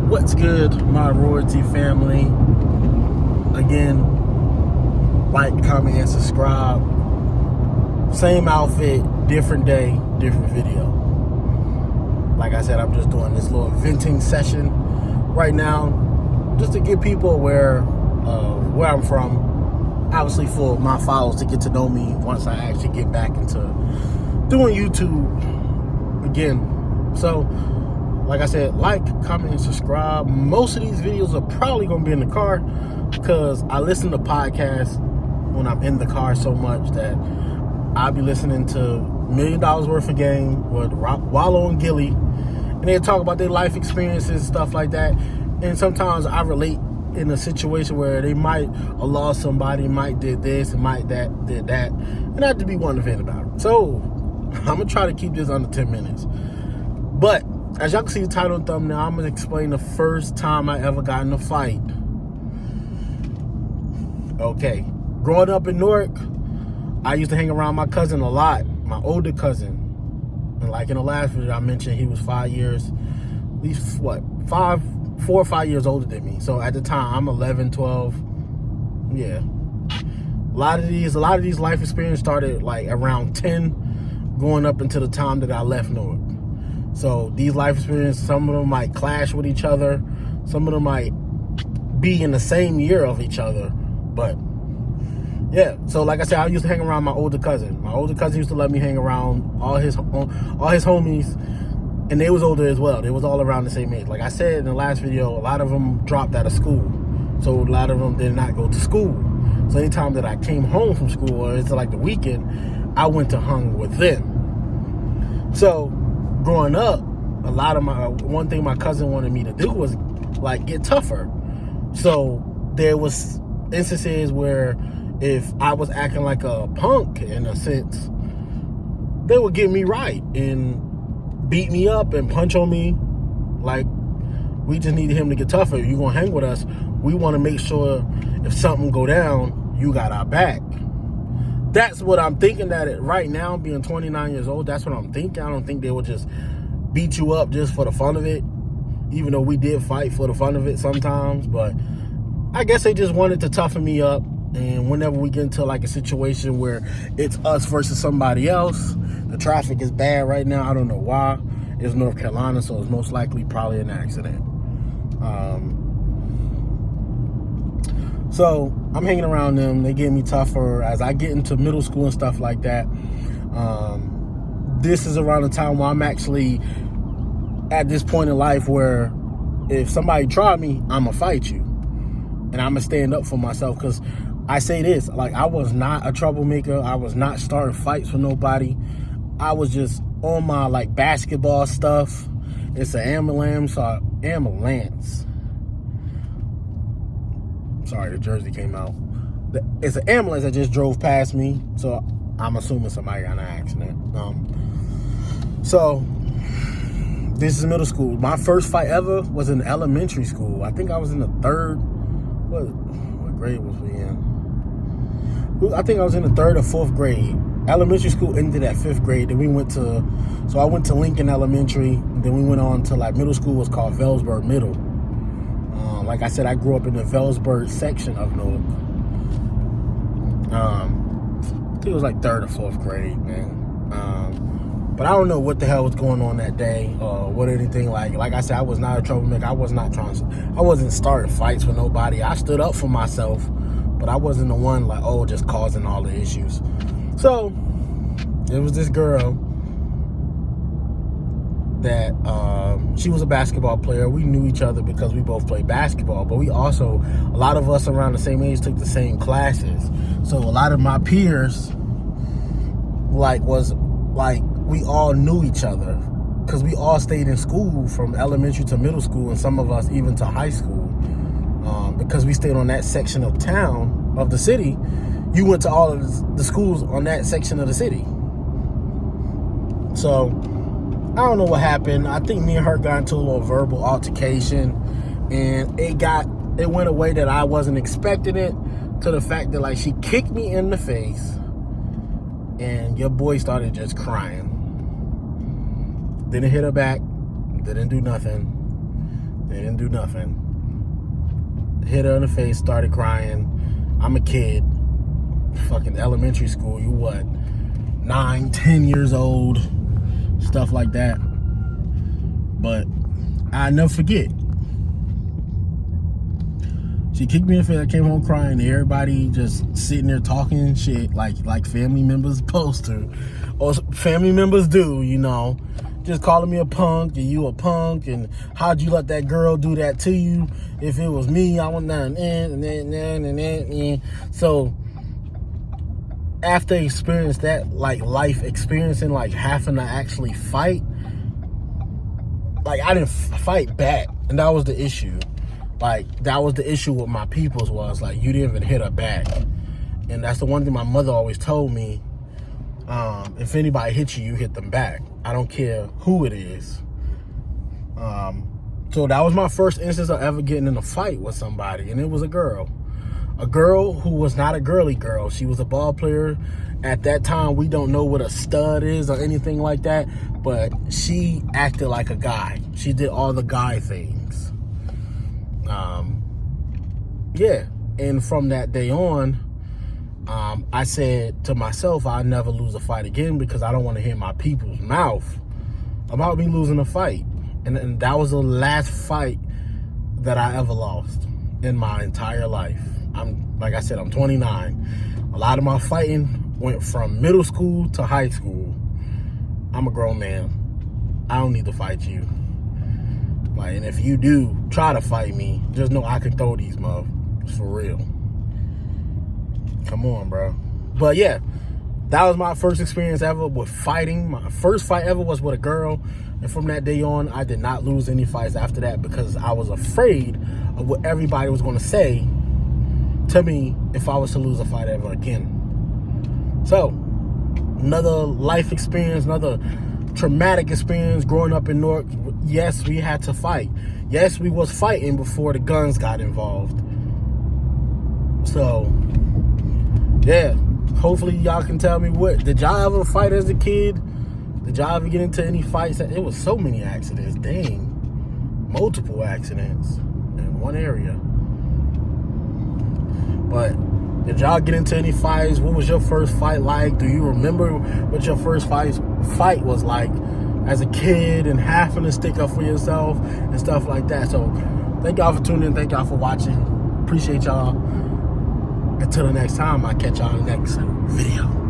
What's good, my royalty family? Again, like, comment, and subscribe. Same outfit, different day, different video. Like I said, I'm just doing this little venting session right now just to get people aware of where I'm from. Obviously for my followers to get to know me once I actually get back into doing YouTube again. So, like I said, like, comment, and subscribe. Most of these videos are probably going to be in the car because I listen to podcasts when I'm in the car so much that I'll be listening to $1 million worth of game with Wallow and Gilly, and they talk about their life experiences, stuff like that. And sometimes I relate in a situation where they might have lost somebody, might did this, and might did that, and I just be wanting to vent about it. So I'm going to try to keep this under 10 minutes. But as y'all can see the title and thumbnail, I'm going to explain the first time I ever got in a fight. Okay. Growing up in Newark, I used to hang around my cousin a lot, my older cousin. And like in the last video, I mentioned he was 5 years, at least, 4 or 5 years older than me. So at the time, I'm 11, 12. Yeah. A lot of these life experiences started like around 10, going up until the time that I left Newark. So these life experiences, some of them might clash with each other. Some of them might be in the same year of each other. But yeah, so like I said, I used to hang around my older cousin. My older cousin used to let me hang around all his homies, and they was older as well. They was all around the same age. Like I said in the last video, a lot of them dropped out of school. So a lot of them did not go to school. So anytime that I came home from school or it's like the weekend, I went to hung with them. So growing up, one thing my cousin wanted me to do was like get tougher. So there was instances where if I was acting like a punk in a sense, they would get me right and beat me up and punch on me. Like, we just needed him to get tougher. You gonna hang with us, we want to make sure if something go down, you got our back. That's what I'm thinking that right now, being 29 years old, that's what I'm thinking. I don't think they would just beat you up just for the fun of it, even though we did fight for the fun of it sometimes. But I guess they just wanted to toughen me up. And whenever we get into like a situation where it's us versus somebody else, the traffic is bad right now. I don't know why. It's North Carolina, so it's most likely probably an accident. So I'm hanging around them. They get me tougher as I get into middle school and stuff like that. This is around the time where I'm actually at this point in life where if somebody try me, I'm going to fight you. And I'm going to stand up for myself, because I say this, like, I was not a troublemaker. I was not starting fights with nobody. I was just on my, like, basketball stuff. It's an ambulance. Sorry, the jersey came out. It's an ambulance that just drove past me, so I'm assuming somebody got in an accident. So this is middle school. My first fight ever was in elementary school. I think I was in the third. What grade was we in? I think I was in the third or fourth grade. Elementary school ended at fifth grade. Then I went to Lincoln Elementary. Then we went on to like middle school was called Velsburg Middle. Like I said, I grew up in the Velsburg section of Newark. I think it was like third or fourth grade, man. But I don't know what the hell was going on that day or what anything. Like I said, I was not a troublemaker. I wasn't starting fights with nobody. I stood up for myself, but I wasn't the one like, just causing all the issues. So it was this girl that she was a basketball player. We knew each other because we both played basketball, but we also, a lot of us around the same age took the same classes. So a lot of my peers we all knew each other because we all stayed in school from elementary to middle school, and some of us even to high school. Because we stayed on that section of town, of the city, you went to all of the schools on that section of the city. So I don't know what happened. I think me and her got into a little verbal altercation, and it went a way that I wasn't expecting it, to the fact that like she kicked me in the face and your boy started just crying. Didn't hit her back, didn't do nothing. They didn't do nothing. Hit her in the face, started crying. I'm a kid. Fucking elementary school. You what? 9, 10 years old. Stuff like that. But I never forget. She kicked me in the face. I came home crying. Everybody just sitting there talking shit like family members supposed to. Or family members do, you know. Just calling me a punk and you a punk and how'd you let that girl do that to you? If it was me, I went down and so after experience that, like life experiencing, like having to actually fight, like I didn't fight back, and that was the issue. Like that was the issue with my peoples, was like you didn't even hit her back. And that's the one thing my mother always told me. If anybody hits you, you hit them back. I don't care who it is. So that was my first instance of ever getting in a fight with somebody, and it was a girl who was not a girly girl. She was a ball player. At that time, we don't know what a stud is or anything like that, but she acted like a guy. She did all the guy things. Yeah, and from that day on, I said to myself, I'll never lose a fight again, because I don't want to hear my people's mouth about me losing a fight. And that was the last fight that I ever lost in my entire life. Like I said, I'm 29. A lot of my fighting went from middle school to high school. I'm a grown man. I don't need to fight you. Like, and if you do try to fight me, just know I can throw these motherfuckers for real. Come on, bro. But yeah, that was my first experience ever with fighting. My first fight ever was with a girl. And from that day on, I did not lose any fights after that, because I was afraid of what everybody was going to say to me if I was to lose a fight ever again. So, another life experience, another traumatic experience growing up in Newark. Yes, we had to fight. Yes, we was fighting before the guns got involved. So, yeah, hopefully y'all can tell me, what did y'all ever fight as a kid? Did y'all ever get into any fights? It was so many accidents. Dang. Multiple accidents in one area. But did y'all get into any fights? What was your first fight like? Do you remember what your first fight was like as a kid, and having to stick up for yourself and stuff like that? So thank y'all for tuning in. Thank y'all for watching. Appreciate y'all. Until the next time, I'll catch y'all in the next video.